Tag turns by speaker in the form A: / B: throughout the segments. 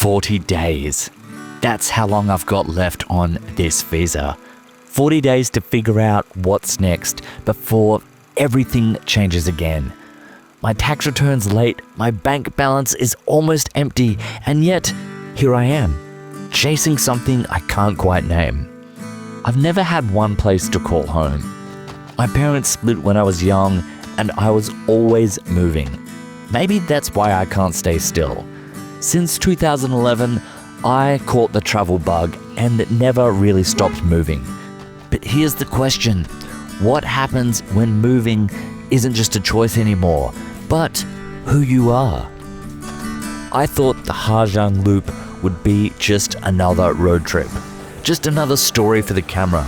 A: 40 days. That's how long I've got left on this visa. 40 days to figure out what's next before everything changes again. My tax return's late, my bank balance is almost empty, and yet here I am, chasing something I can't quite name. I've never had one place to call home. My parents split when I was young, and I was always moving. Maybe that's why I can't stay still. Since 2011, I caught the travel bug and it never really stopped moving. But here's the question: what happens when moving isn't just a choice anymore, but who you are? I thought the Hajang Loop would be just another road trip, just another story for the camera.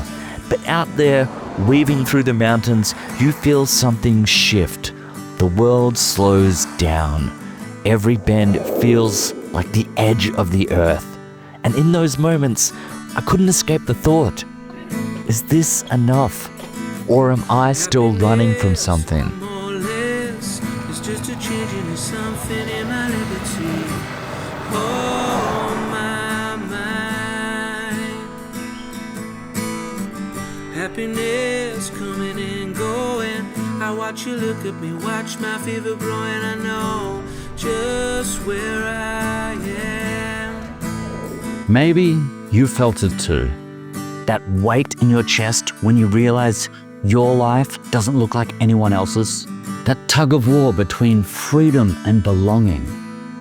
A: But out there, weaving through the mountains, you feel something shift. The world slows down. Every bend feels like the edge of the earth. And in those moments, I couldn't escape the thought, is this enough? Or am I still running from something?
B: It's just a change in something in my liberty. Oh, my mind. Happiness coming and going. I watch you look at me, watch my fever growing. I know just where I am.
A: Maybe you felt it too. That weight in your chest when you realize your life doesn't look like anyone else's. That tug of war between freedom and belonging.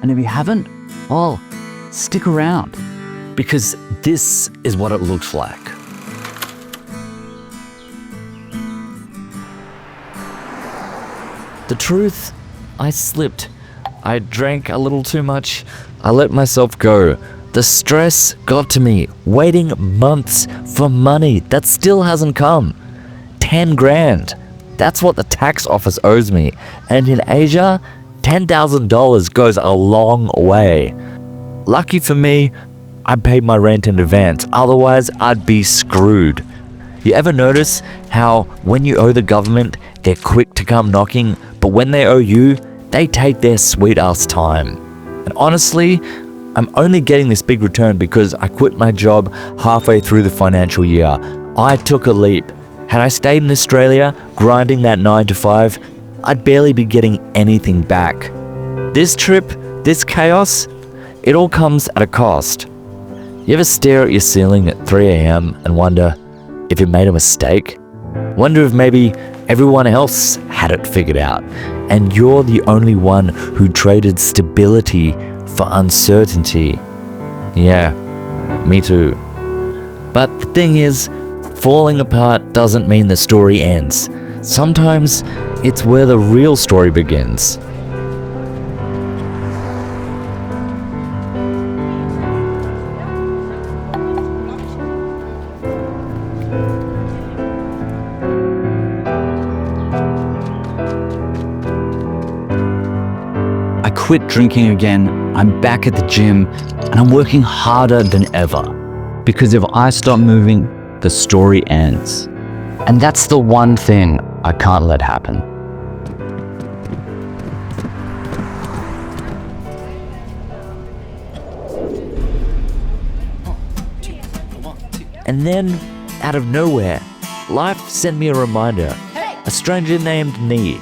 A: And if you haven't, well, stick around, because this is what it looks like. The truth, I slipped. I drank a little too much. I let myself go. The stress got to me, waiting months for money that still hasn't come. 10 grand. That's what the tax office owes me. And in Asia, $10,000 goes a long way. Lucky for me, I paid my rent in advance. Otherwise, I'd be screwed. You ever notice how when you owe the government, they're quick to come knocking, but when they owe you, they take their sweet ass time? And honestly, I'm only getting this big return because I quit my job halfway through the financial year. I took a leap. Had I stayed in Australia, grinding that 9 to 5, I'd barely be getting anything back. This trip, this chaos, it all comes at a cost. You ever stare at your ceiling at 3 a.m. and wonder if you made a mistake? Wonder if maybe everyone else had it figured out, and you're the only one who traded stability for uncertainty. Yeah, me too. But the thing is, falling apart doesn't mean the story ends. Sometimes it's where the real story begins. I quit drinking again, I'm back at the gym, and I'm working harder than ever. Because if I stop moving, the story ends. And that's the one thing I can't let happen. And then, out of nowhere, life sent me a reminder. A stranger named Nee.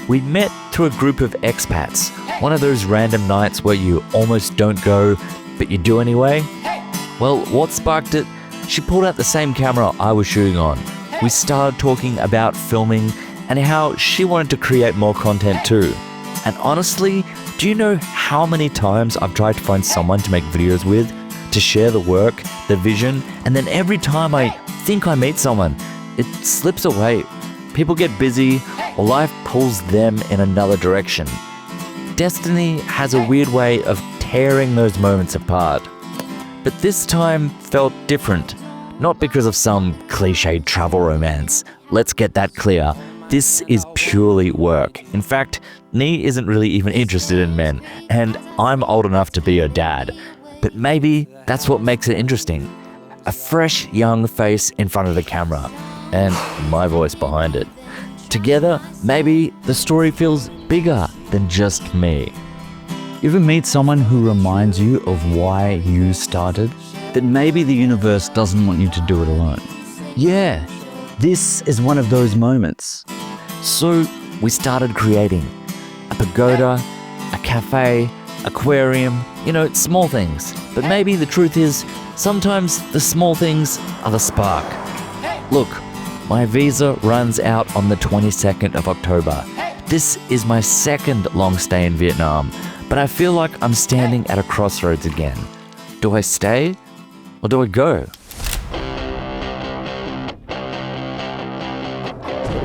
A: We'd met through a group of expats. One of those random nights where you almost don't go, but you do anyway. Well, what sparked it? She pulled out the same camera I was shooting on. We started talking about filming and how she wanted to create more content too. And honestly, do you know how many times I've tried to find someone to make videos with, to share the work, the vision, and then every time I think I meet someone, it slips away. People get busy, or life pulls them in another direction. Destiny has a weird way of tearing those moments apart. But this time felt different. Not because of some cliched travel romance. Let's get that clear. This is purely work. In fact, Nee isn't really even interested in men, and I'm old enough to be her dad. But maybe that's what makes it interesting. A fresh, young face in front of the camera, and my voice behind it. Together, maybe the story feels bigger than just me.
C: You ever meet someone who reminds you of why you started? That maybe the universe doesn't want you to do it alone. Yeah, this is one of those moments.
A: So we started creating a pagoda, a cafe, aquarium, small things. But maybe the truth is, sometimes the small things are the spark. Look, my visa runs out on the 22nd of October. This is my second long stay in Vietnam, but I feel like I'm standing at a crossroads again. Do I stay or do I go?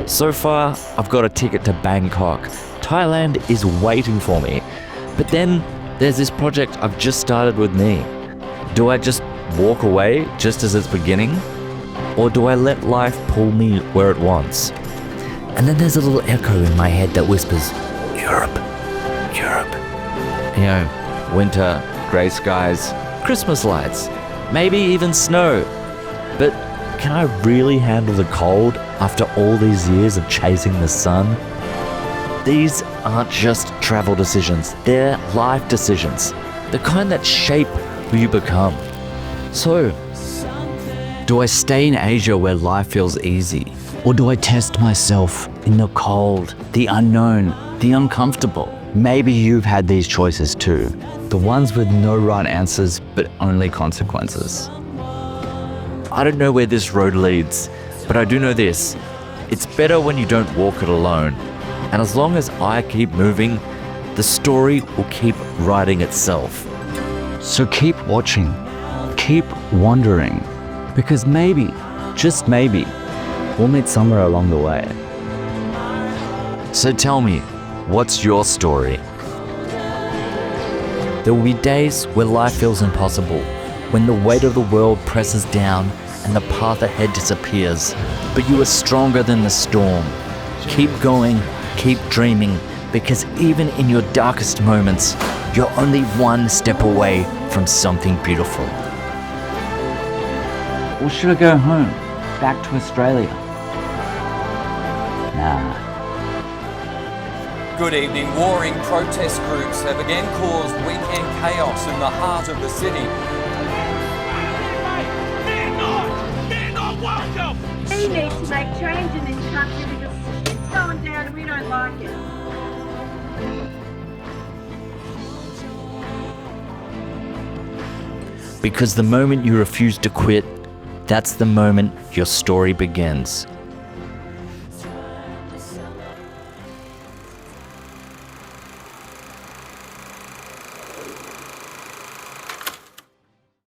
A: So far, I've got a ticket to Bangkok. Thailand is waiting for me. But then there's this project I've just started with me. Do I just walk away just as it's beginning? Or do I let life pull me where it wants? And then there's a little echo in my head that whispers, Europe, Europe. Winter, grey skies, Christmas lights, maybe even snow. But can I really handle the cold after all these years of chasing the sun? These aren't just travel decisions, they're life decisions. The kind that shape who you become. So, do I stay in Asia where life feels easy? Or do I test myself in the cold, the unknown, the uncomfortable? Maybe you've had these choices too. The ones with no right answers, but only consequences. I don't know where this road leads, but I do know this. It's better when you don't walk it alone. And as long as I keep moving, the story will keep writing itself.
C: So keep watching, keep wondering, because maybe, just maybe, we'll meet somewhere along the way.
A: So tell me, what's your story? There will be days where life feels impossible, when the weight of the world presses down and the path ahead disappears, but you are stronger than the storm. Keep going, keep dreaming, because even in your darkest moments, you're only one step away from something beautiful.
C: Or should I go home, back to Australia? Nah.
D: Good evening. Warring protest groups have again caused weekend chaos in the heart of the city.
E: They're not welcome!
F: We need to make change in this country because it's going down and we don't like it.
A: Because the moment you refuse to quit, that's the moment your story begins.